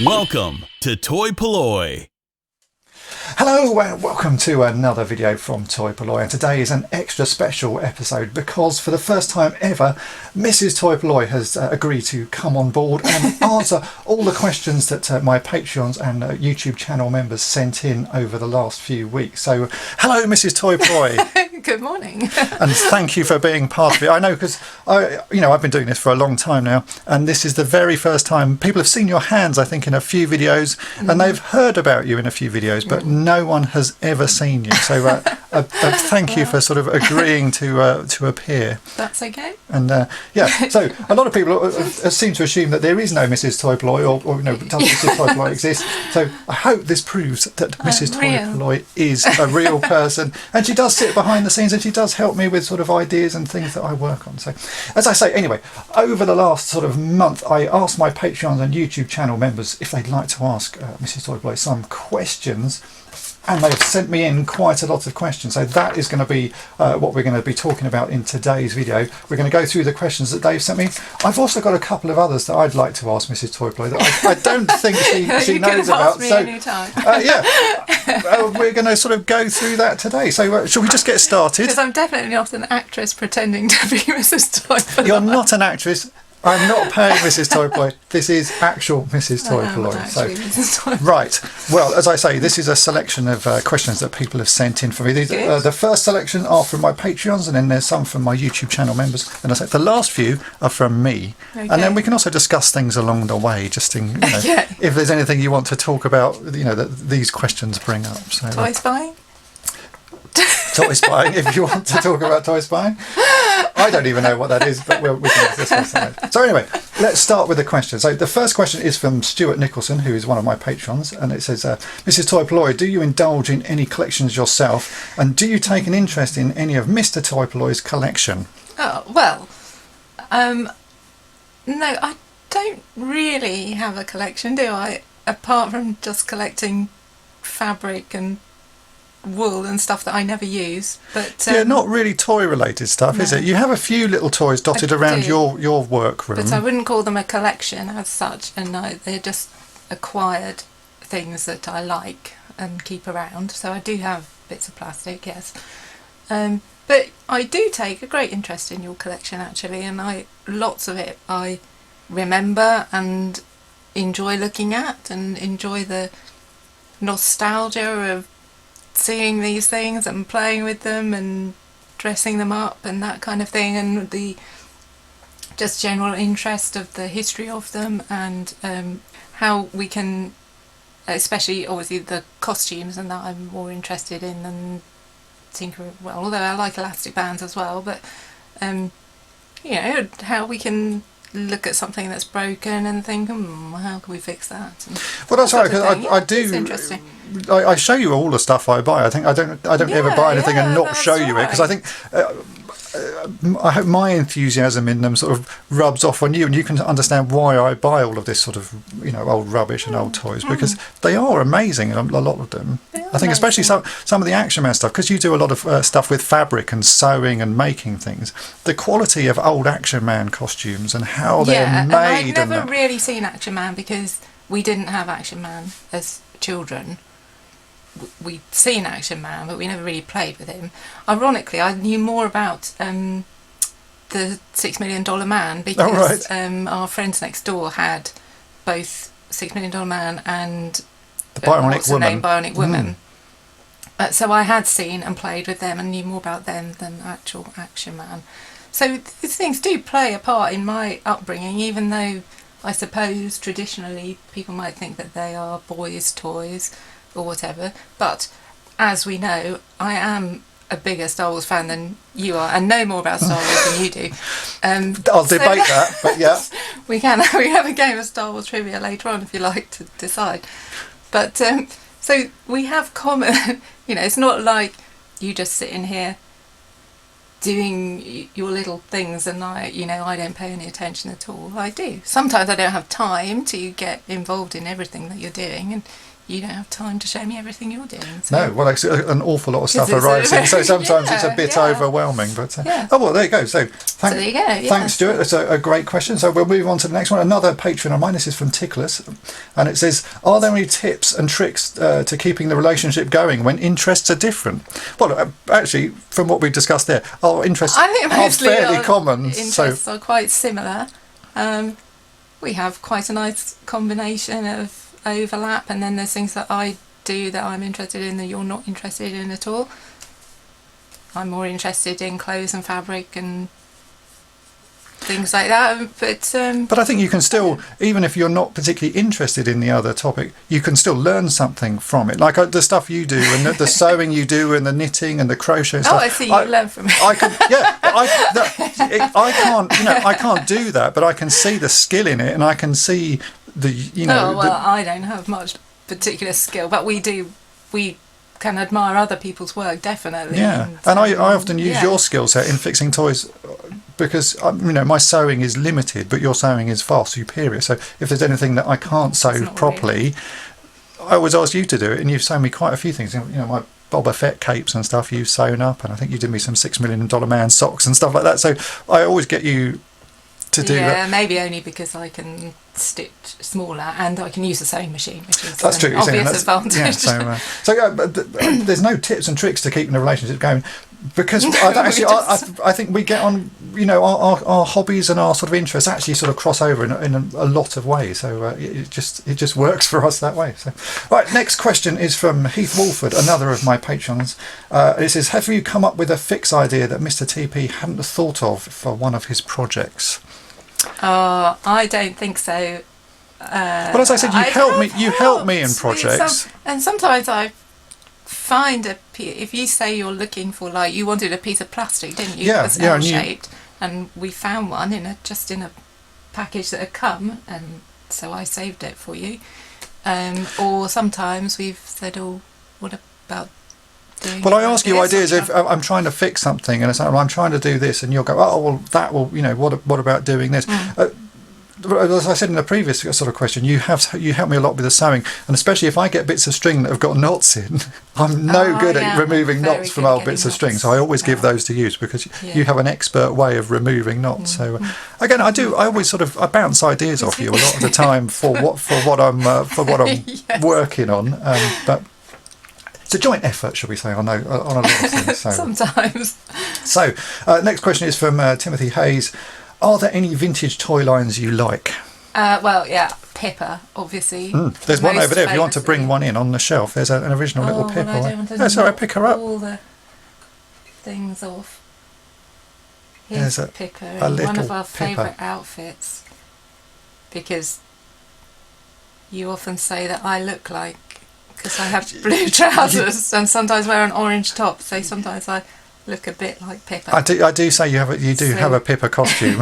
Welcome to Toy Polloi. Hello and welcome to another video from Toy Polloi, and today is an extra special episode because for the first time ever Mrs Toy Polloi has agreed to come on board and answer all the questions that my Patreons and YouTube channel members sent in over the last few weeks. So hello Mrs Toy Polloi. Good morning. And thank you for being part of it. I know because I've been doing this for a long time now, and this is the very first time people have seen your hands, I think, in a few videos, and they've heard about you in a few videos, but no one has ever seen you. So thank you for sort of agreeing to appear. That's okay. And so a lot of people seem to assume that there is no Mrs Toy Polloi, or does Mrs Toy Polloi exist? So I hope this proves that Mrs Toy Polloi is a real person, and she does sit behind the scenes and she does help me with sort of ideas and things that I work on. So as I say, anyway, over the last sort of month I asked my Patreons and YouTube channel members if they'd like to ask Mrs Toy Polloi some questions, and they've sent me in quite a lot of questions. So that is going to be what we're going to be talking about in today's video. We're going to go through the questions that they've sent me. I've also got a couple of others that I'd like to ask Mrs Toy Polloi that I don't think she knows about. Me anytime. We're going to sort of go through that today. So shall we just get started? Because I'm definitely not an actress pretending to be Mrs Toy Polloi. You're not an actress. I'm not paying Mrs Toy Polloi. This is actual Mrs Toy Polloi. Right. Well, as I say, this is a selection of questions that people have sent in for me. These, the first selection are from my Patreons, and then there's some from my YouTube channel members. And I say the last few are from me. Okay. And then we can also discuss things along the way, just in, if there's anything you want to talk about, that these questions bring up. So, toy spying? Toy spying, if you want to talk about toy spying. I don't even know what that is, but we can discuss that. So anyway, let's start with the question. So the first question is from Stuart Nicholson, who is one of my patrons, and it says, Mrs Toy Polloi, do you indulge in any collections yourself, and do you take an interest in any of Mr Toy Polloi's collection? Oh, well, no, I don't really have a collection, do I? Apart from just collecting fabric and wool and stuff that I never use, but not really toy related stuff, is it? You have a few little toys dotted around your workroom, but I wouldn't call them a collection as such, and they're just acquired things that I like and keep around. So I do have bits of plastic, yes, but I do take a great interest in your collection actually, and lots of it I remember and enjoy looking at, and enjoy the nostalgia of seeing these things and playing with them and dressing them up and that kind of thing, and the just general interest of the history of them, and how we can, especially obviously the costumes and that I'm more interested in than although I like elastic bands as well, but how we can look at something that's broken and think, how can we fix that? Well, that's right, because I do. It's interesting. I show you all the stuff I buy. I think I don't ever buy anything and not show you it, because I think I hope my enthusiasm in them sort of rubs off on you, and you can understand why I buy all of this sort of old rubbish and old toys, because they are amazing, a lot of them. I think especially some of the Action Man stuff, because you do a lot of stuff with fabric and sewing and making things. The quality of old Action Man costumes and how they're made. And I've never really seen Action Man because we didn't have Action Man as children. We'd seen Action Man, but we never really played with him. Ironically, I knew more about the $6 Million Man because our friends next door had both $6 Million Man and the Bionic Woman. So I had seen and played with them and knew more about them than actual Action Man. So these things do play a part in my upbringing, even though I suppose traditionally people might think that they are boys' toys or whatever, but as we know, I am a bigger Star Wars fan than you are, and know more about Star Wars than you do. I'll debate that, but yeah. we have a game of Star Wars trivia later on if you like to decide. But so we have common, it's not like you just sitting here doing your little things and I don't pay any attention at all. I do. Sometimes I don't have time to get involved in everything that you're doing, and you don't have time to show me everything you're doing. So. No, well, actually, an awful lot of stuff 'Cause arrives in, so sometimes yeah, it's a bit overwhelming. But yeah. oh well, there you go. So So there you go. Yeah, thanks, Stuart. That's a great question. So we'll move on to the next one. Another Patreon of mine. This is from Tickless, and it says, "Are there any tips and tricks to keeping the relationship going when interests are different?" Well, actually, from what we've discussed there, our interests I think are mostly fairly our common. interests are quite similar. We have quite a nice combination of overlap, and then there's things that I do that I'm interested in that you're not interested in at all. I'm more interested in clothes and fabric and things like that, But I think you can still, even if you're not particularly interested in the other topic, you can still learn something from it. Like the stuff you do, and the sewing you do, and the knitting and the crochet and stuff. I see you learn from it. I can, yeah. I can't, I can't do that, but I can see the skill in it, and I can see I don't have much particular skill, but we can admire other people's work, definitely. Yeah, and I often use your skill set in fixing toys, because my sewing is limited, but your sewing is far superior. So if there's anything that I can't sew properly, I always ask you to do it, and you've sewn me quite a few things. My Boba Fett capes and stuff you've sewn up, and I think you did me some $6 Million Man socks and stuff like that. So I always get you to do that. Yeah, maybe only because I can stitch smaller and I can use the sewing machine, which is that's true. obvious advantage. Yeah, there's no tips and tricks to keeping a relationship going, because I think we get on, our hobbies and our sort of interests actually sort of cross over in a lot of ways. So it just works for us that way. So, right, next question is from Heath Walford, another of my patrons. It says, "Have you come up with a fix idea that Mr. TP hadn't thought of for one of his projects?" I don't think so. Well, as I said, you help me in projects. And sometimes I find if you say you're looking for, like, you wanted a piece of plastic, didn't you? Yeah, It was yeah, L-shaped, and we found one in a package that had come, and so I saved it for you. Or sometimes we've said, "Oh, what about doing?" Well, I ask you ideas if I'm trying to fix something, and it's like, I'm trying to do this, and you'll go, "Oh, well, that will, what about doing this?" As I said in the previous sort of question, you help me a lot with the sewing, and especially if I get bits of string that have got knots in, I'm no good at removing knots from old bits of string. So I always give those to you, because you have an expert way of removing knots. So again, I always I bounce ideas off you a lot of the time for what I'm Yes. working on, but. It's a joint effort, shall we say, on a lot of things. So. Sometimes. So, next question is from Timothy Hayes. Are there any vintage toy lines you like? Well, yeah, Pippa, obviously. There's one over there. If you want to bring one in on the shelf, there's an original little Pippa. Well, I don't want to that's all right, pick her up. all the things off. There's Here's a Pippa, little one of our Pippa. favourite outfits, because you often say that I look like, because I have blue trousers and sometimes wear an orange top, so sometimes I look a bit like Pippa. I do say you have a Pippa costume.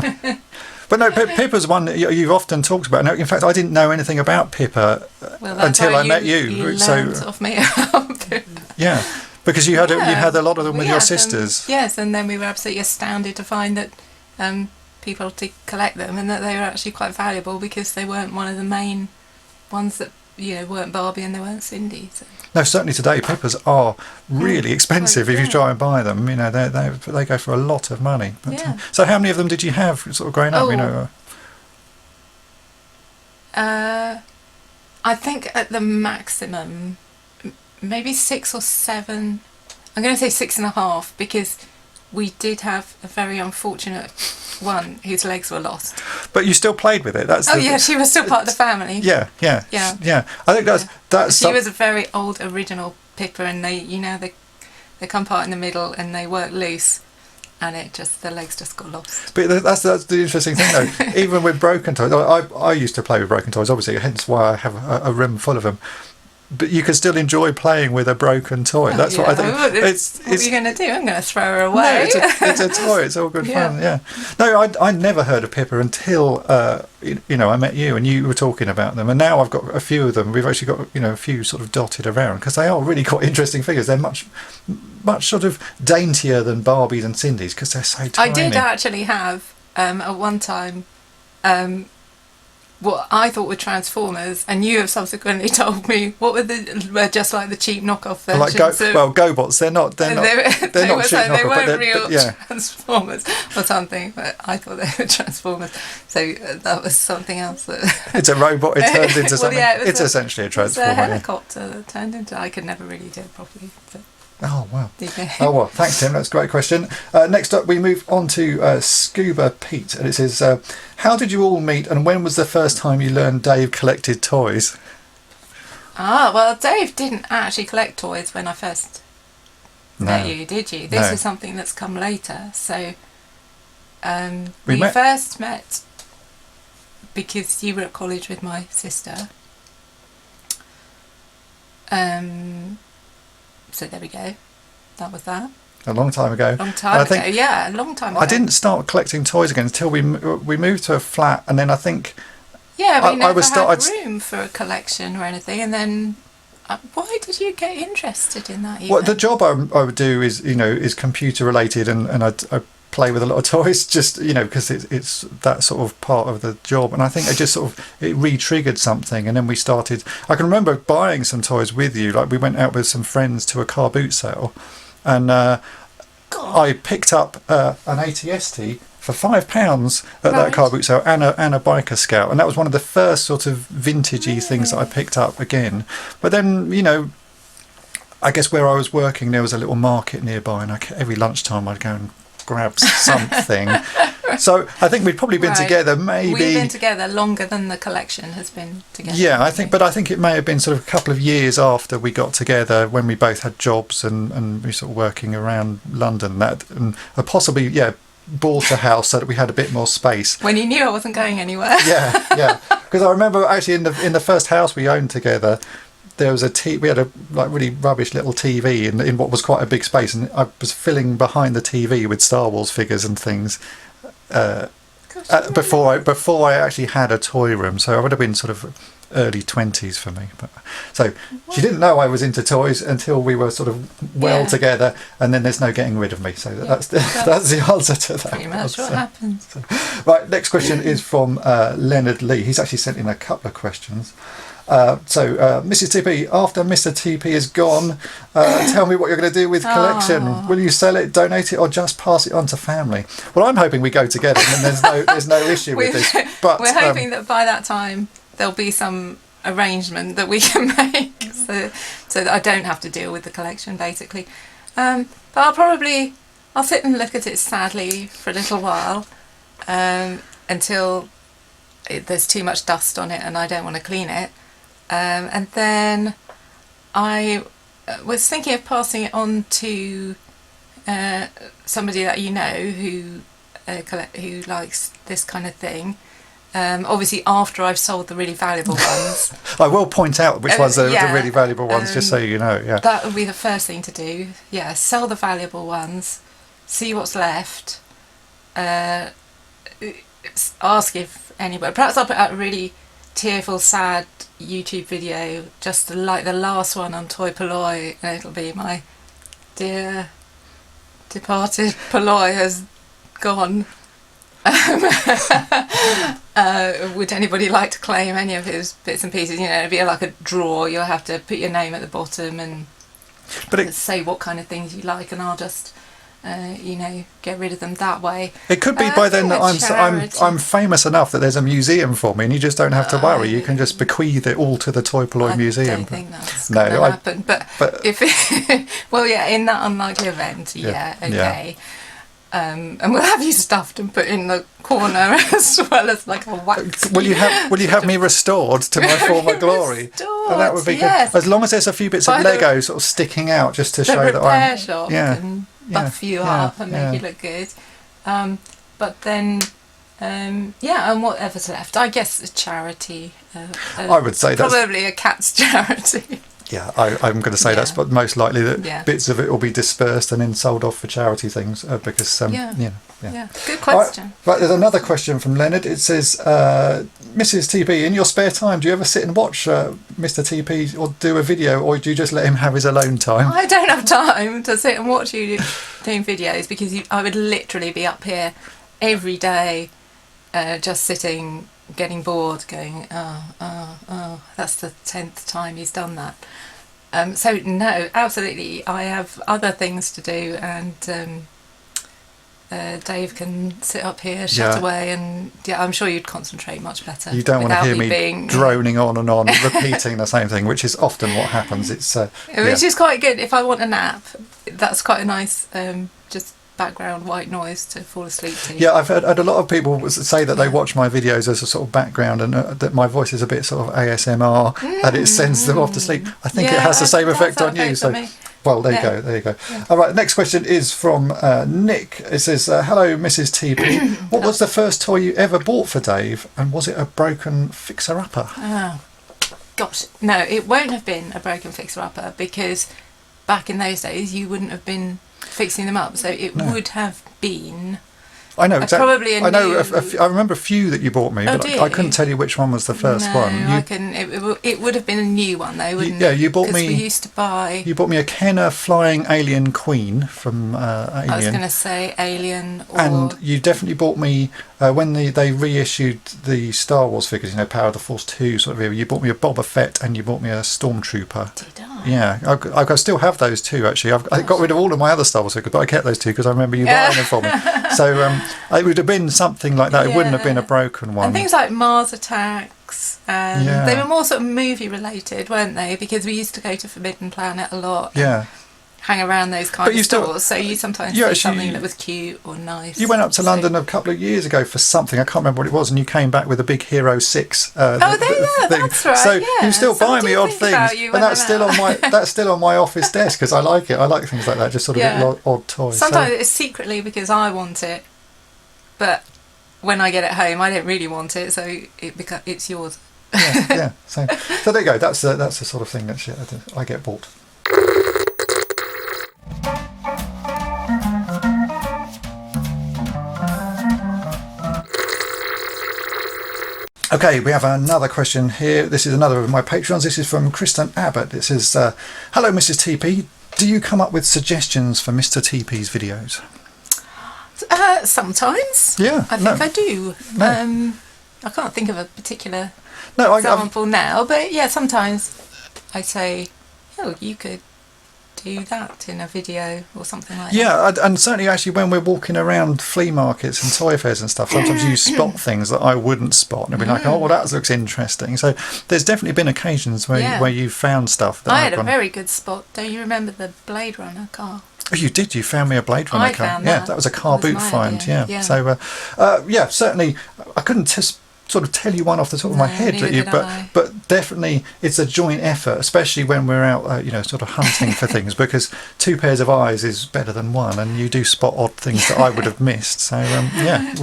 But no, Pippa's one that you've often talked about. No, in fact, I didn't know anything about Pippa until I met you. You learned of me about Pippa. Yeah, because you had a lot of them with your sisters. Yes, and then we were absolutely astounded to find that people did collect them, and that they were actually quite valuable, because they weren't one of the main ones that weren't Barbie and they weren't Cindy. So. No, certainly today Pippas are really expensive if you try and buy them. They go for a lot of money. But, so how many of them did you have sort of growing up? I think at the maximum, maybe 6 or 7. I'm going to say 6.5, because we did have a very unfortunate one whose legs were lost. But you still played with it. She was still part of the family. Yeah. I think that's. She was a very old original Pippa, and they come part in the middle and they work loose, and the legs just got lost. But that's the interesting thing, though. Even with broken toys, I used to play with broken toys, obviously, hence why I have a room full of them. But you can still enjoy playing with a broken toy. That's what I think. What are you going to do? I'm going to throw her away. No, it's a toy. It's all good fun. Yeah. No, I never heard of Pippa until I met you, and you were talking about them. And now I've got a few of them. We've actually got a few sort of dotted around, because they are really quite interesting figures. They're much sort of daintier than Barbies and Cindy's, because they're so tiny. I did actually have at one time. what I thought were Transformers, and you have subsequently told me what were just like the cheap knockoff versions. GoBots. They're not cheap knockoff, they weren't but real Transformers or something. But I thought they were Transformers, so that was something else. It's a robot. It turns into something. Yeah, it's essentially a Transformer. It's a helicopter that turned into. I could never really do it properly. But. Oh, wow. Oh, well, thanks, Tim. That's a great question. Next up, we move on to Scuba Pete. And it says, how did you all meet and when was the first time you learned Dave collected toys? Well, Dave didn't actually collect toys when I first met you, did you? This is something that's come later. So we first met because you were at college with my sister. So there we go. That was that. A long time ago. A long time ago. I didn't start collecting toys again until we moved to a flat, and then I think. Yeah, we never had room for a collection or anything, and then. Why did you get interested in that? Well, the job I would do is computer related, and I play with a lot of toys, just because it's that sort of part of the job, and I think it re-triggered something, and then we started. I can remember buying some toys with you, like we went out with some friends to a car boot sale, and I picked up an ATST for £5 at that car boot sale, and a biker scout, and that was one of the first sort of vintagey things that I picked up again. But then I guess where I was working there was a little market nearby, and every lunchtime I'd go and grab something. So I think we'd probably been together maybe. We've been together longer than the collection has been together. Yeah, I think it may have been sort of a couple of years after we got together, when we both had jobs and we sort of working around London, and possibly bought a house so that we had a bit more space. When you knew I wasn't going anywhere. Yeah. Because I remember actually in the first house we owned together, there was we had a really rubbish little TV in what was quite a big space, and I was filling behind the TV with Star Wars figures and things before I actually had a toy room. So I would have been sort of early 20s for me. But so she didn't know I was into toys until we were sort of together, and then there's no getting rid of me. So that's the answer to that. Pretty much what happens. So, right, next question is from Leonard Lee. He's actually sent in a couple of questions. Mrs TP, after Mr TP is gone, tell me what you're going to do with collection. Will you sell it, donate it, or just pass it on to family? Well, I'm hoping we go together, and there's no issue with this. But we're hoping that by that time there'll be some arrangement that we can make, so that I don't have to deal with the collection, basically. But I'll sit and look at it sadly for a little while, until there's too much dust on it and I don't want to clean it. And then I was thinking of passing it on to somebody that who likes this kind of thing. Obviously, after I've sold the really valuable ones. I will point out which ones are the really valuable ones, just so you know. Yeah, that would be the first thing to do. Yeah, sell the valuable ones, see what's left. Ask if anybody. Perhaps I'll put out a really tearful, sad YouTube video, just like the last one on Toy Polloi, and it'll be my dear departed Polloi has gone. Would anybody like to claim any of his bits and pieces? It'd be like a draw. You'll have to put your name at the bottom and say what kind of things you like, and I'll just get rid of them that way. It could be by then that I'm famous enough that there's a museum for me, and you just don't have to worry. You can just bequeath it all to the Toy Polloi Museum. I don't think that's going to happen. But if in that unlikely event, okay. And we'll have you stuffed and put in the corner as well as like a wax. Will you have me restored to my former glory? And that would be good. As long as there's a few bits of Lego sort of sticking out, just to show that I'm. Shop can buff you up and make you look good. But then, and whatever's left, I guess a charity. I would say that's probably a cat's charity. Yeah, I'm going to say that's most likely that bits of it will be dispersed and then sold off for charity things because good question. Right, there's another question from Leonard. It says, Mrs TP, in your spare time, do you ever sit and watch Mr TP or do a video, or do you just let him have his alone time? I don't have time to sit and watch you doing videos because I would literally be up here every day just sitting, getting bored, going, oh, that's the 10th time he's done that. So no, absolutely, I have other things to do, and Dave can sit up here, shut away, and I'm sure you'd concentrate much better. You don't want to hear me droning on and on, repeating the same thing, which is often what happens. It's which is quite good. If I want a nap, that's quite a nice just background white noise to fall asleep to. Yeah, I've heard a lot of people say that they watch my videos as a sort of background, and that my voice is a bit sort of ASMR, and it sends them off to sleep. I think it has the same effect on you. So, well, there you go. Yeah. All right, next question is from Nick. It says, hello, Mrs TP. What was the first toy you ever bought for Dave, and was it a broken fixer-upper? Oh, gosh. No, it won't have been a broken fixer-upper, because back in those days you wouldn't have been fixing them up, so it would have been. I know exactly. Probably a I remember a few that you bought me, but I couldn't tell you which one was the first one. I can. It would have been a new one though, wouldn't it? You bought me. We used to buy. You bought me a Kenner Flying Alien Queen from Alien. I was going to say Alien. And you definitely bought me when they reissued the Star Wars figures. Power of the Force 2 sort of era. You bought me a Boba Fett and you bought me a Stormtrooper. Did I? Yeah, I still have those two actually. I got rid of all of my other Star Wars figures, but I kept those two because I remember you buying them for me. So it would have been something like that. It wouldn't have been a broken one. And things like Mars Attacks, and they were more sort of movie related, weren't they? Because we used to go to Forbidden Planet a lot. Yeah. Hang around those kind of stores, so you sometimes see something that was cute or nice. You went up to London a couple of years ago for something, I can't remember what it was, and you came back with a big Hero 6 thing. That's right. So you still buy me odd things, and that's still on my office desk because I like it. I like things like that, just sort of little odd toys. Sometimes it's secretly because I want it, but when I get it home, I don't really want it, so it's yours. Yeah. So there you go. That's the sort of thing that I get bought. Okay, we have another question here. This is another of my patrons. This is from Kristen Abbott. It says, hello, Mrs. TP. Do you come up with suggestions for Mr. TP's videos? Sometimes. Yeah. I think I do. No. I can't think of a particular example now, but yeah, sometimes I say, oh, you could do that in a video or something like that. Yeah, and certainly actually when we're walking around flea markets and toy fairs and stuff, sometimes you spot things that I wouldn't spot, and I'd be like, oh, well, that looks interesting. So there's definitely been occasions where you've found stuff that I had a very good spot. Don't you remember the Blade Runner car? Oh, you did. You found me a Blade Runner car. Found that was a car boot find. Yeah. So certainly I couldn't sort of tell you one off the top of my head, but definitely it's a joint effort, especially when we're out, sort of hunting for things, because two pairs of eyes is better than one, and you do spot odd things that I would have missed. So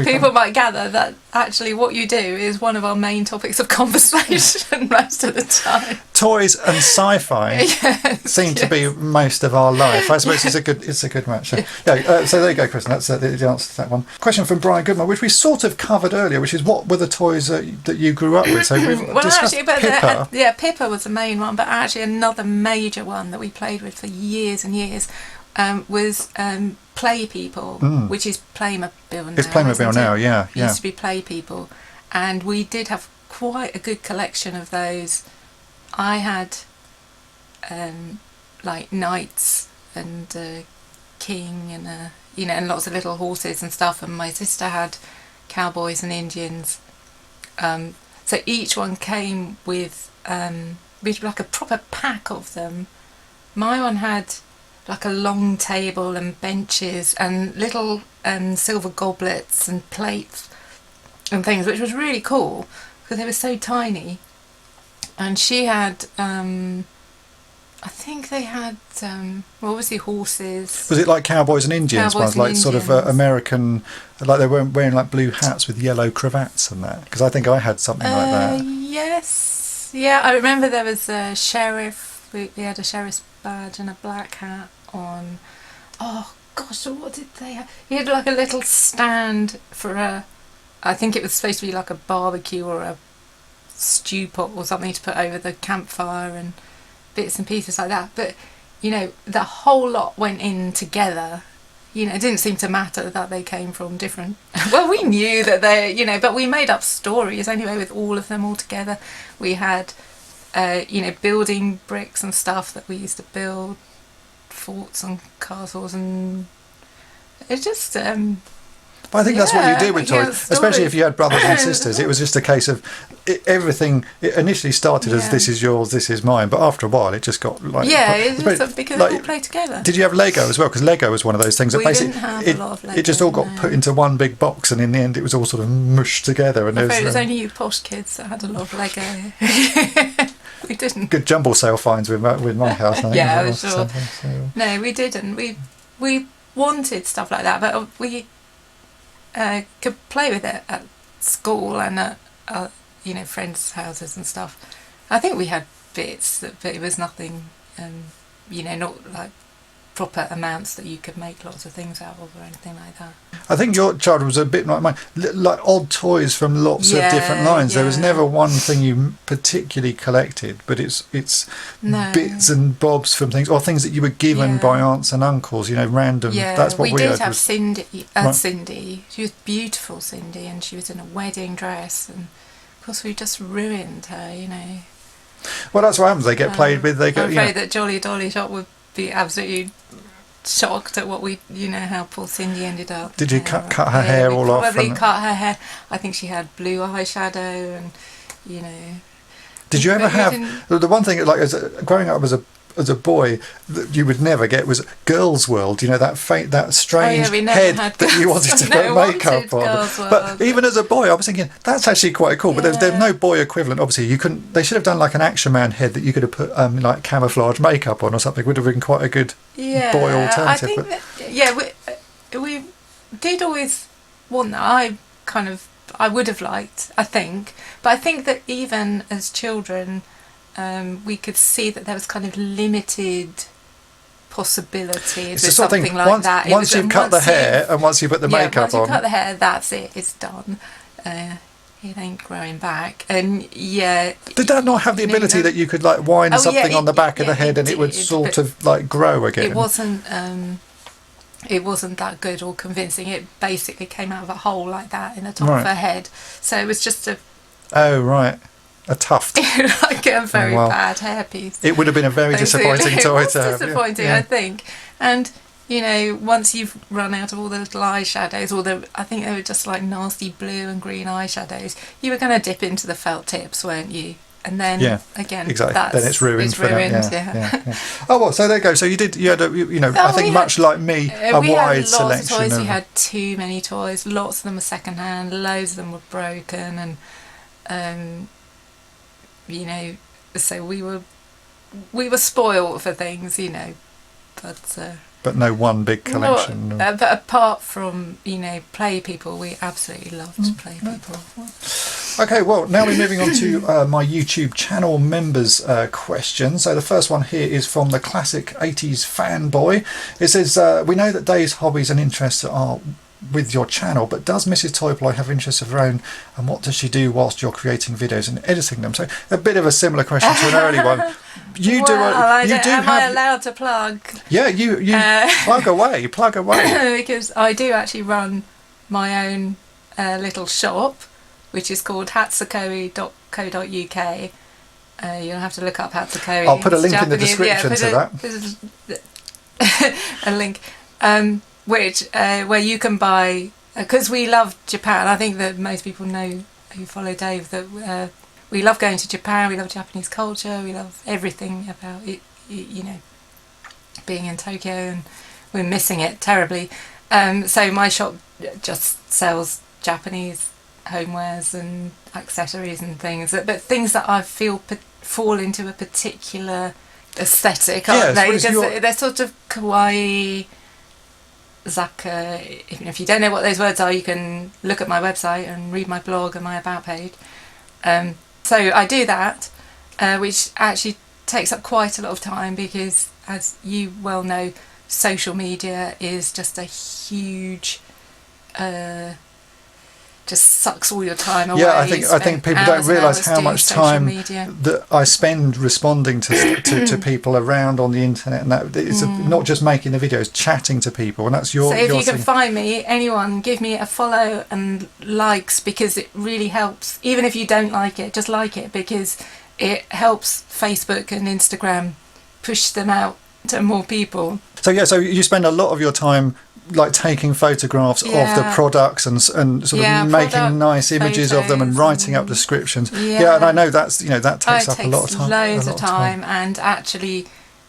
people might gather that actually what you do is one of our main topics of conversation most of the time. Toys and sci-fi seem to be most of our life. I suppose it's a good match. So there you go, Kristen. That's the answer to that one. Question from Brian Goodman, which we sort of covered earlier, which is what were the toys that you grew up with? So we've discussed Pippa. Pippa was the main one, but actually another major one that we played with for years and years was Play People, which is Playmobil now. It's Playmobil now, yeah. It used to be Play People, and we did have quite a good collection of those. I had like knights and king and lots of little horses and stuff, and my sister had cowboys and Indians. So each one came with like a proper pack of them. My one had like a long table and benches and little silver goblets and plates and things, which was really cool because they were so tiny. And she had, I think they had, obviously horses. Was it like cowboys and Indians ones, like sort of American, like they weren't wearing like blue hats with yellow cravats and that? Because I think I had something like that. Yes. Yeah, I remember there was a sheriff. We had a sheriff's badge and a black hat on. Oh gosh, what did they have? He had like a little stand for I think it was supposed to be like a barbecue or a stew pot or something to put over the campfire and bits and pieces like that. But the whole lot went in together. it didn't seem to matter that they came from different. Well, we knew that they, but we made up stories anyway with all of them all together. We had, building bricks and stuff that we used to build forts and castles, and it just. But I think that's what you do with toys, especially if you had brothers and sisters. It was just a case of everything. It initially started as this is yours, this is mine, but after a while it just got like because they all play together. Did you have Lego as well? Because Lego was one of those things that basically didn't have a lot of Lego, it just all got put into one big box, and in the end it was all sort of mushed together. And it was only you posh kids that had a lot of Lego. We didn't. Good jumble sale finds with my house. I think, yeah, well, sure. So. No, we didn't. We wanted stuff like that, but we. Could play with it at school and at friends' houses and stuff. I think we had bits, but it was nothing, not like proper amounts that you could make lots of things out of or anything like that. I think your childhood was a bit like mine, like odd toys from lots of different lines. There was never one thing you particularly collected, but it's bits and bobs from things, or things that you were given by aunts and uncles, random. Yeah, that's what we did had. Have Cindy. She was beautiful, Cindy, and she was in a wedding dress, and of course we just ruined her, Well, that's what happens. They get played with. They I'm afraid that Jolly Dolly Shop would be absolutely shocked at what how poor Cindy ended up. Did you cut her hair all off? Probably cut her hair. I think she had blue eyeshadow, and Did you ever have the one thing like growing up as a boy that you would never get was Girls' World? That strange head that you wanted to put makeup on. But even as a boy, I was thinking that's actually quite cool. But there's no boy equivalent. Obviously, you couldn't. They should have done like an Action Man head that you could have put like camouflage makeup on or something. Would have been quite a good boy alternative. I think we did always want that. I would have liked. I think, but I think that even as children. We could see that there was kind of limited possibilities with something like that. Once you've cut the hair and once you put the makeup on. Once you cut the hair, that's it. It's done. It ain't growing back. And did that not have the ability that you could like wind something on the back of the head and it would sort of like grow again? It wasn't. It wasn't that good or convincing. It basically came out of a hole like that in the top of her head. So it was just a. Oh right. A tuft. Like a very bad hairpiece. It would have been a very disappointing toy to have. Disappointing, I think. And, once you've run out of all the little eyeshadows, I think they were just like nasty blue and green eyeshadows, you were going to dip into the felt tips, weren't you? And then, again, exactly. Then it's ruined for them. Yeah. Oh, well, so there you go. So you had, I think much like me, a wide selection. Of toys. We had too many toys. Lots of them were second-hand. Loads of them were broken. And, so we were spoiled for things, but no one big collection. But apart from Play People, we absolutely loved Play People. Okay, well now we're moving on to my YouTube channel members question. So the first one here is from the classic 80s fanboy. It says, we know that Dave's hobbies and interests are with your channel, but does Mrs Toy Polloi have interests of her own, and what does she do whilst you're creating videos and editing them? So a bit of a similar question to an early one. Am I allowed to plug? Yeah, you plug away because I do actually run my own little shop, which is called hatsakoi.co.uk. You'll have to look up Hatsakoi. I'll put a link in the description to that. A link. Which where you can buy, because we love Japan. I think that most people know who follow Dave that we love going to Japan. We love Japanese culture. We love everything about it. Being in Tokyo, and we're missing it terribly. So my shop just sells Japanese homewares and accessories and things, but things that I feel fall into a particular aesthetic, aren't they? Because they're sort of kawaii. Zaka, if you don't know what those words are, you can look at my website and read my blog and my about page. So I do that, which actually takes up quite a lot of time because, as you well know, social media is just a huge just sucks all your time away. Yeah, I think people don't realise how much time that I spend responding to people around on the internet, and that it's not just making the videos, chatting to people, and that's your. So if your you can find me, anyone, give me a follow and likes, because it really helps. Even if you don't like it, just like it, because it helps Facebook and Instagram push them out to more people. So you spend a lot of your time like taking photographs of the products and sort of making nice images of them and writing up descriptions. And I know that's that takes up a lot of time. Loads of time, and actually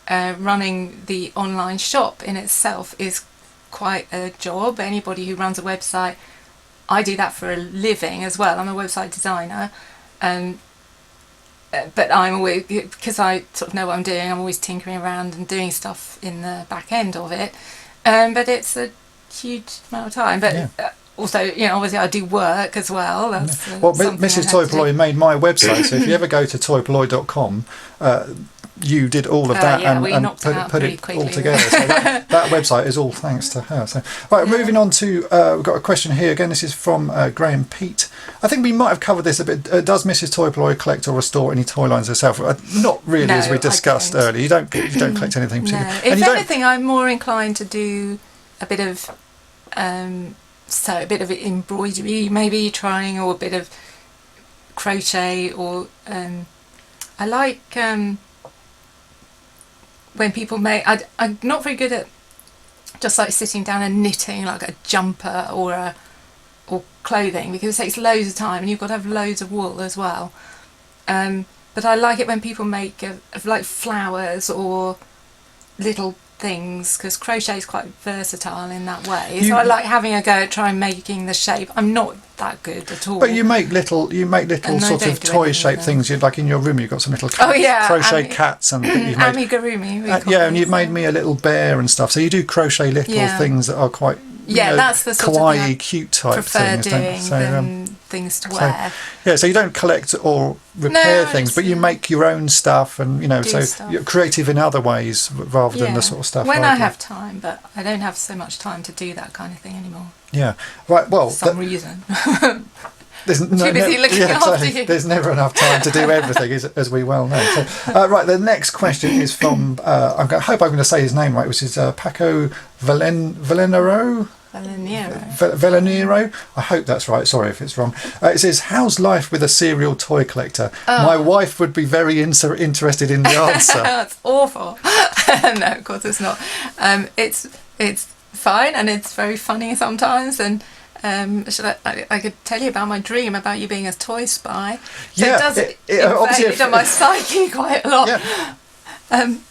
running the online shop in itself is quite a job. Anybody who runs a website, I do that for a living as well. I'm a website designer, but I'm always, because I sort of know what I'm doing, I'm always tinkering around and doing stuff in the back end of it. But it's a huge amount of time. But also, obviously I do work as well. That's, Mrs Toy Polloi made my website, so if you ever go to toypolloi.com, you did all of that and put it quickly. all together. So that website is all thanks to her. So, right, moving on to, we've got a question here. Again, this is from Graham Pete. I think we might have covered this a bit. Does Mrs Toy Polloi collect or restore any toy lines herself? Not really, as we discussed earlier. You don't collect anything particular. No. If anything, I'm more inclined to do a bit of embroidery, maybe trying, or a bit of crochet, or I like when people make. I'm not very good at just like sitting down and knitting like a jumper or clothing, because it takes loads of time and you've got to have loads of wool as well. But I like it when people make like flowers or little things, because crochet is quite versatile in that way. So I like having a go at trying making the shape. I'm not that good at all. But you make little sort of toy shaped things. Like in your room, you've got some little cats, crochet cats, and you've made amigurumi. And you've made me a little bear and stuff. So you do crochet little things that are quite that's the sort kawaii, of cute type prefer things. Doing so, than things to wear. So you don't collect or repair things, but you make your own stuff, and you're creative in other ways rather than the sort of stuff. When I have time, but I don't have so much time to do that kind of thing anymore. Yeah, right. Well, for some reason. There's Too busy looking after you. There's never enough time to do everything, as we well know. So, right, the next question is from, I hope I'm going to say his name right, which is Paco Velenero. I hope that's right. Sorry if it's wrong. It says, "How's life with a serial toy collector? My wife would be very interested in the answer." That's awful. No, of course it's not. It's fine, and it's very funny sometimes, and I could tell you about my dream about you being a toy spy. So it does invade on my psyche quite a lot.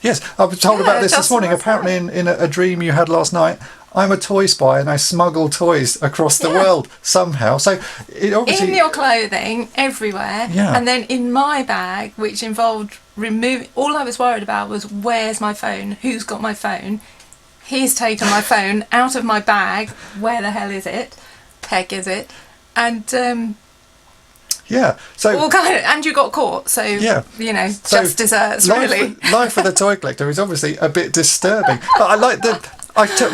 Yes, I was told about this morning. Apparently in a dream you had last night, I'm a toy spy and I smuggle toys across the world somehow. So it obviously... In your clothing, everywhere. Yeah. And then in my bag, which involved removing... All I was worried about was, where's my phone? Who's got my phone? He's taken my phone out of my bag. Where the hell is it? Heck is it? And... so all kind of, and you got caught, so just desserts, really. Life for the toy collector is obviously a bit disturbing, but I like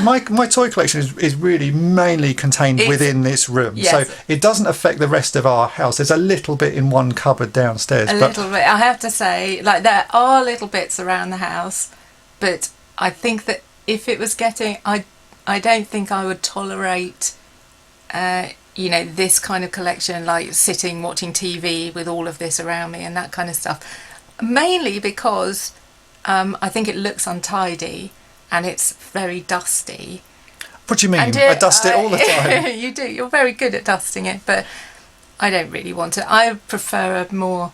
my toy collection is really mainly contained within this room, so it doesn't affect the rest of our house. There's a little bit in one cupboard downstairs. Little bit. I have to say, like, there are little bits around the house, but I think that if it was getting, I don't think I would tolerate. This kind of collection, like sitting watching TV with all of this around me and that kind of stuff. Mainly because I think it looks untidy and it's very dusty. What do you mean? I dust it all the time. You do. You're very good at dusting it, but I don't really want to. I prefer a more...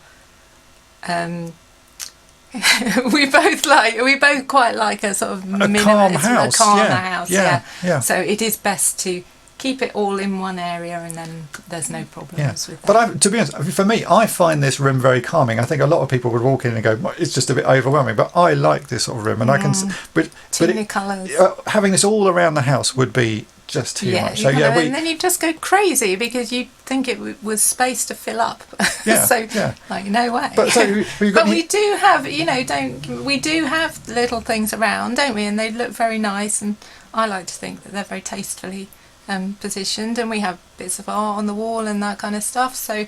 we both quite like a sort of calm house. A calmer house. Yeah. So it is best to keep it all in one area, and then there's no problems with that. But to be honest, for me, I find this room very calming. I think a lot of people would walk in and go, it's just a bit overwhelming, but I like this sort of room, and I can... Too many colours. Having this all around the house would be just too much. So and then you just go crazy because you think it was space to fill up. Like, no way. But we do have, we do have little things around, don't we? And they look very nice, and I like to think that they're very tastefully positioned, and we have bits of art on the wall and that kind of stuff. So,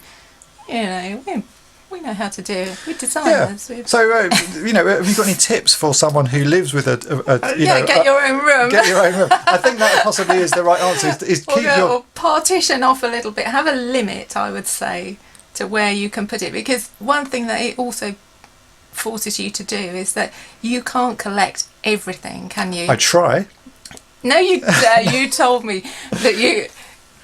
we know how to do it. We're designers. Yeah. So, have you got any tips for someone who lives with get your own room. Get your own room. I think that possibly is the right answer. Is keep or partition off a little bit. Have a limit, I would say, to where you can put it, because one thing that it also forces you to do is that you can't collect everything, can you? I try. No, you told me that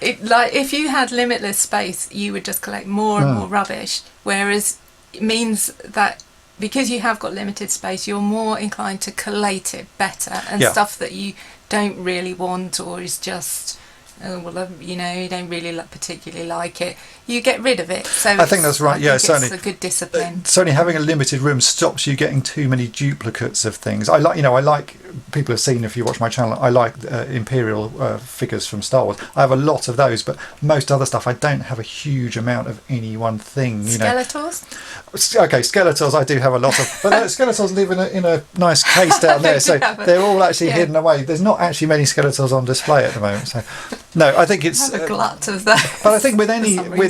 if you had limitless space, you would just collect more and more rubbish, whereas it means that because you have got limited space, you're more inclined to collate it better, and stuff that you don't really want or is just you don't really particularly like it, you get rid of it. So I think that's right. Yeah, certainly it's a good discipline. Certainly, having a limited room stops you getting too many duplicates of things. I like. People have seen, if you watch my channel, I like Imperial figures from Star Wars. I have a lot of those, but most other stuff I don't have a huge amount of any one thing. Skeletors? Okay, Skeletors I do have a lot of, but Skeletors live in a nice case down there, so they're all actually hidden away. There's not actually many Skeletors on display at the moment. So no, I think it's a glut of that. But I think with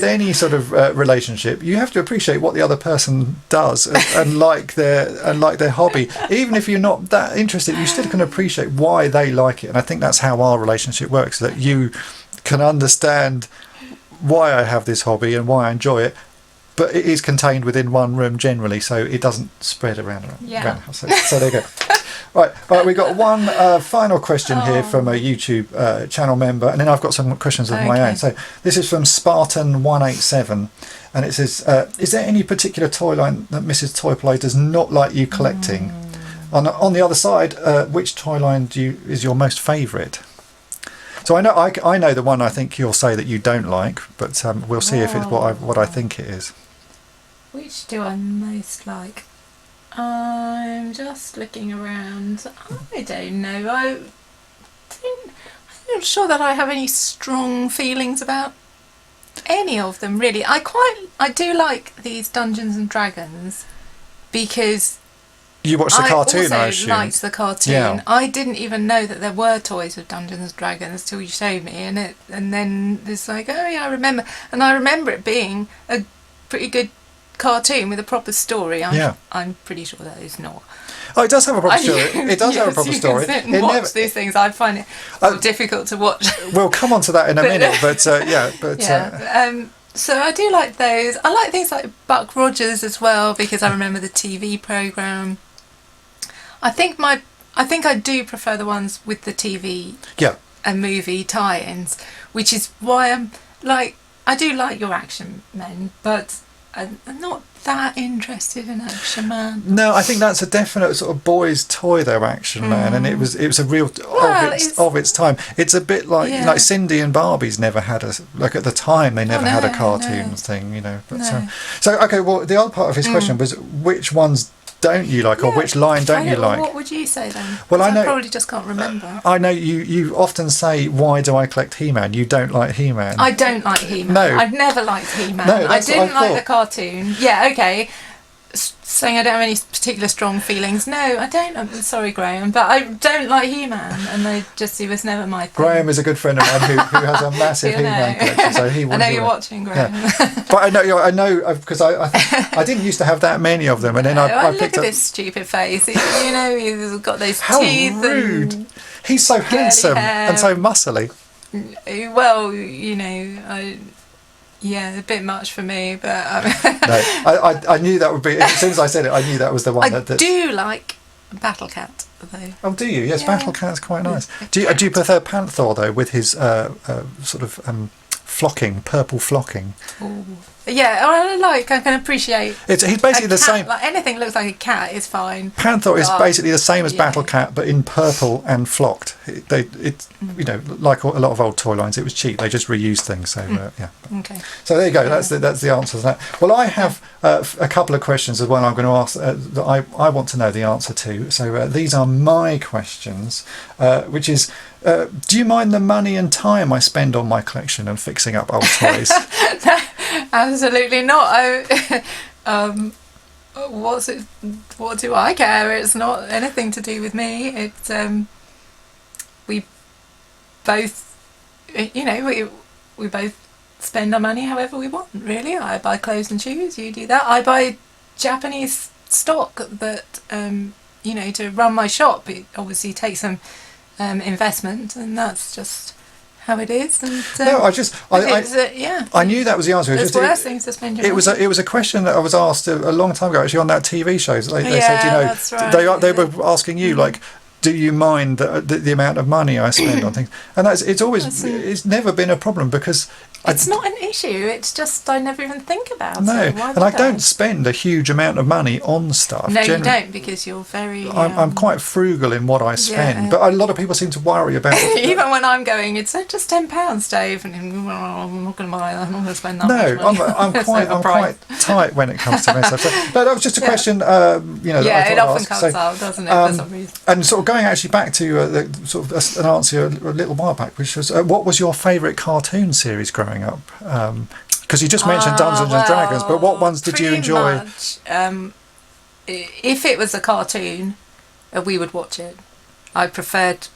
any sort of relationship, you have to appreciate what the other person does and like their hobby. Even if you're not that interested, you still can appreciate why they like it. And I think that's how our relationship works, that you can understand why I have this hobby and why I enjoy it, but it is contained within one room generally, so it doesn't spread around the house. So there you go. Right, we've got one final question here from a YouTube channel member, and then I've got some questions of my own. So this is from Spartan187, and it says, is there any particular toy line that Mrs Toy Polloi does not like you collecting? On the other side, which toy line is your most favourite? So I know the one I think you'll say that you don't like, but we'll see if it's what I think it is. Which do I most like? I'm just looking around. I don't know. I'm not sure that I have any strong feelings about any of them, really. I do like these Dungeons and Dragons because you watched the cartoon, I also liked the cartoon. Yeah. I didn't even know that there were toys with Dungeons and Dragons till you showed me, and then it's like, oh yeah, I remember, and I remember it being a pretty good cartoon with a proper story. I'm pretty sure that is not. Oh, it does have a proper story. It does have a proper story. Can sit and watch these things. I find it difficult to watch. We'll come on to that in a minute, but so I do like those. I like things like Buck Rogers as well, because I remember the TV programme. I think I do prefer the ones with the TV and movie tie-ins, which is why I do like your Action Men, but I'm not that interested in Action Man. No, I think that's a definite sort of boys' toy though, Action Man, and it was a real of its time. It's a bit like Cindy and Barbie's never had at the time they never had a cartoon thing, But so okay, well the other part of his question was which ones don't you like, or which line don't you like? What would you say then? Well, I probably just can't remember. I know you often say, why do I collect He-Man? You don't like He-Man. I don't like He-Man. No. I've never liked He-Man. No, I didn't like the cartoon. Yeah, okay. Saying I don't have any particular strong feelings. No, I don't. I'm sorry, Graham, but I don't like He-Man, and he was never my thing. Graham is a good friend of mine who has a massive He-Man collection, so he wouldn't. I know you're watching, Graham. Yeah. But I know because I didn't used to have that many of them, and then I picked look up at this stupid face. He's got those How teeth. How rude! And he's so handsome and so muscly. Well, a bit much for me, but no, I knew that would be. As soon as I said it, I knew that was the one. I do like Battle Cat, though. Oh, do you? Yes, Battle Cat's quite nice. Do you prefer Panther though, with his sort of flocking, purple flocking? Ooh. Yeah, I can appreciate. He's basically the same. Like anything that looks like a cat is fine. Panther is basically the same as Battle Cat, but in purple and flocked. It's like a lot of old toy lines. It was cheap. They just reused things. So Okay. So there you go. That's the answer to that. Well, I have a couple of questions as well. I'm going to ask that I want to know the answer to. So these are my questions, which is. Do you mind the money and time I spend on my collection and fixing up old toys? Absolutely not. What do I care? It's not anything to do with me. It's we both we both spend our money however we want, really. I buy clothes and shoes, you do that. I buy Japanese stock that, to run my shop. It obviously takes some investment, and that's just how it is. And I knew that was the answer. There's worse things to spend your money. It was a question that I was asked a long time ago, actually, on that TV show. They said, that's right. they were asking you, like, do you mind the amount of money I spend on things? And it's never been a problem, because it's not an issue. It's just I never even think about it. No, and I don't spend a huge amount of money on stuff. No, you don't, because you're very... I'm quite frugal in what I spend, but a lot of people seem to worry about it. Even when I'm going, it's just £10, Dave, and I'm not going to buy that. I'm not going to spend that much money. I'm quite tight when it comes to myself. No, that was just a question. It often comes up, doesn't it, for some reason. And sort of going actually back to an answer a little while back, which was, what was your favourite cartoon series growing up? Because you just mentioned Dungeons and Dragons, but what ones did you enjoy? Much, if it was a cartoon, we would watch it. I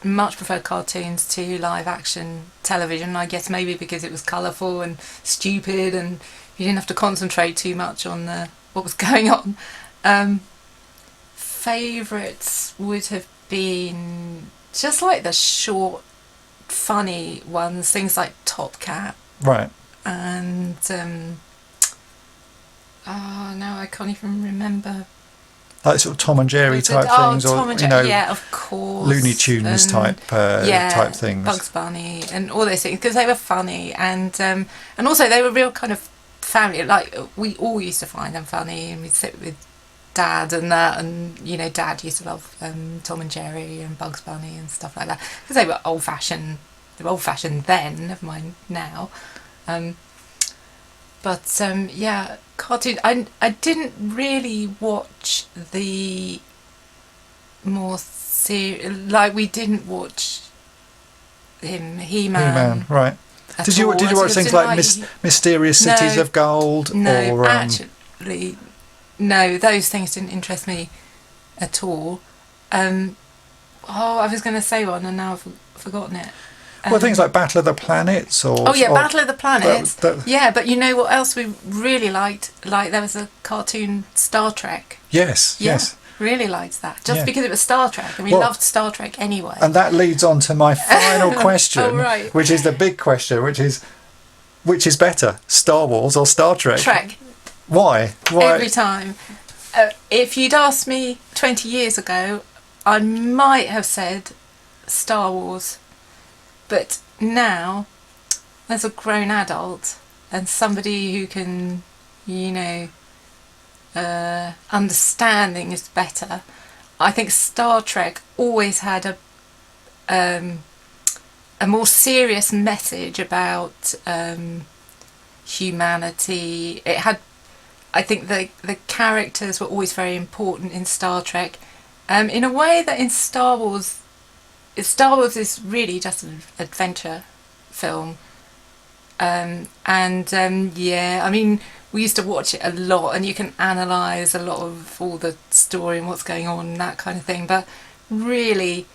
much preferred cartoons to live action television. I guess maybe because it was colourful and stupid, and you didn't have to concentrate too much on what was going on. Favourites would have been just like the short, funny ones, things like Top Cat. Right. And now I can't even remember. Like sort of Tom and Jerry type things, Tom or and Jerry, of course, Looney Tunes type things, Bugs Bunny, and all those things, because they were funny, and also they were real kind of family. Like, we all used to find them funny, and we'd sit with Dad and that, and Dad used to love Tom and Jerry and Bugs Bunny and stuff like that, because they were old fashioned. They were old fashioned then, never mind now. Cartoon. I didn't really watch the more like, we didn't watch He-Man. He-Man, right? Did you watch things like Mysterious Cities of Gold? No, or, actually, no. Those things didn't interest me at all. I was going to say one, and now I've forgotten it. Well, things like Battle of the Planets, or Battle of the Planets. But you know what else we really liked? Like, there was a cartoon, Star Trek. Yes. Really liked that, just because it was Star Trek, and we loved Star Trek anyway. And that leads on to my final question, right. which is the big question, which is better, Star Wars or Star Trek? Trek. Why? Every time. If you'd asked me 20 years ago, I might have said Star Wars. But now, as a grown adult and somebody who can, understand things better, I think Star Trek always had a more serious message about humanity. It had, I think the characters were always very important in Star Trek, in a way that in Star Wars is really just an adventure film. I mean, we used to watch it a lot, and you can analyse a lot of all the story and what's going on and that kind of thing, but really,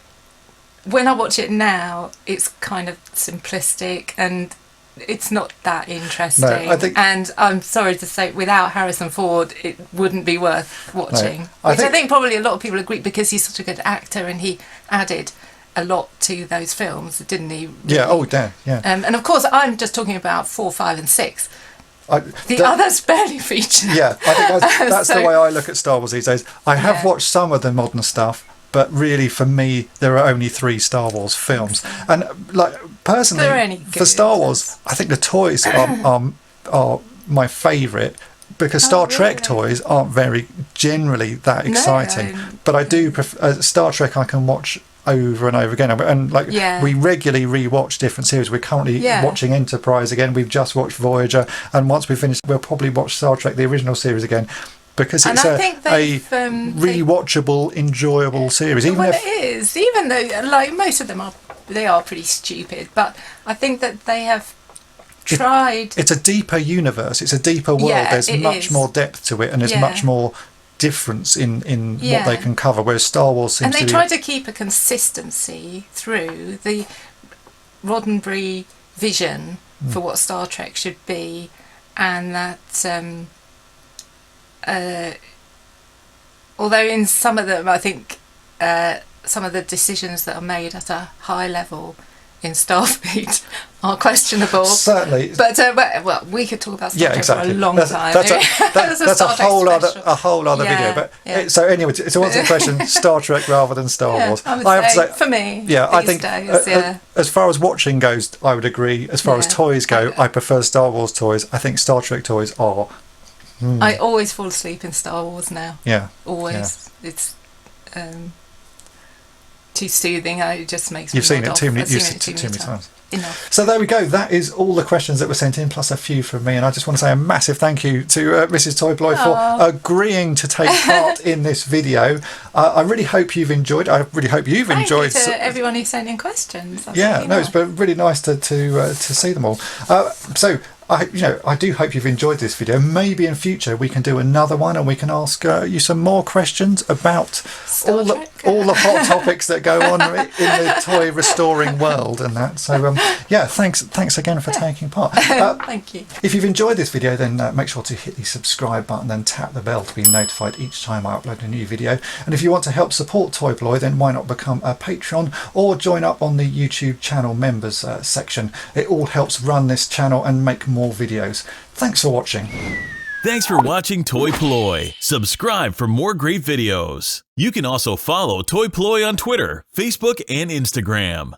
when I watch it now, it's kind of simplistic, and it's not that interesting. No, and I'm sorry to say, without Harrison Ford, it wouldn't be worth watching. No, I think probably a lot of people agree, because he's such a good actor, and he added a lot to those films, didn't he? Yeah. Oh, damn. Yeah. And of course, I'm just talking about 4, 5, and 6. The others barely feature. Yeah, I think that's the way I look at Star Wars these days. I have watched some of the modern stuff, but really, for me, there are only 3 Star Wars films. And personally, for Star Wars, I think the toys are my favourite, because Star Trek toys aren't very generally that exciting. But I do prefer Star Trek. I can watch over and over again, and we regularly re-watch different series. We're currently watching Enterprise again. We've just watched Voyager, and once we finish, we'll probably watch Star Trek, the original series, again, because it's a rewatchable, enjoyable series. It is, even though most of them are pretty stupid, but I think that they have tried. It's a deeper universe. It's a deeper world. There's much more depth to it, and there's much more difference in what they can cover, whereas Star Wars seems to be... And they try to keep a consistency through. The Roddenberry vision for what Star Trek should be, and that although in some of them I think some of the decisions that are made at a high level in Starfleet are questionable. Certainly. But well, we could talk about Star Trek exactly. for a long time. That's a whole other Yeah, video. But yeah. so anyway, to answer the question, Star Trek rather than Star Wars. I would have to say, say, for me, yeah, I these think days, as far as watching goes, I would agree. As far as Yeah. toys go, I prefer Star Wars toys. I think Star Trek toys are. I always fall asleep in Star Wars now. Yeah. Always. Yeah. It's too soothing. It just makes me You've seen nod it off. too many, I've you've seen seen it it too many times. Enough. So there we go. That is all the questions that were sent in, plus a few from me. And I just want to say a massive thank you to Mrs Toy Polloi for agreeing to take part in this video. I really hope you've enjoyed. I really hope you've enjoyed. Thank you to everyone who sent in questions. That's Yeah, really no, nice. it's been really nice to see them all. So I do hope you've enjoyed this video. Maybe in future we can do another one and we can ask you some more questions about all the hot topics that go on in the toy restoring world and that. So yeah, thanks again for taking part. Thank you. If you've enjoyed this video, then make sure to hit the subscribe button and tap the bell to be notified each time I upload a new video. And if you want to help support Toy Polloi, then why not become a Patreon or join up on the YouTube channel members section. It all helps run this channel and make more videos. Thanks for watching. Thanks for watching Toy Polloi. Subscribe for more great videos. You can also follow Toy Polloi on Twitter, Facebook, and Instagram.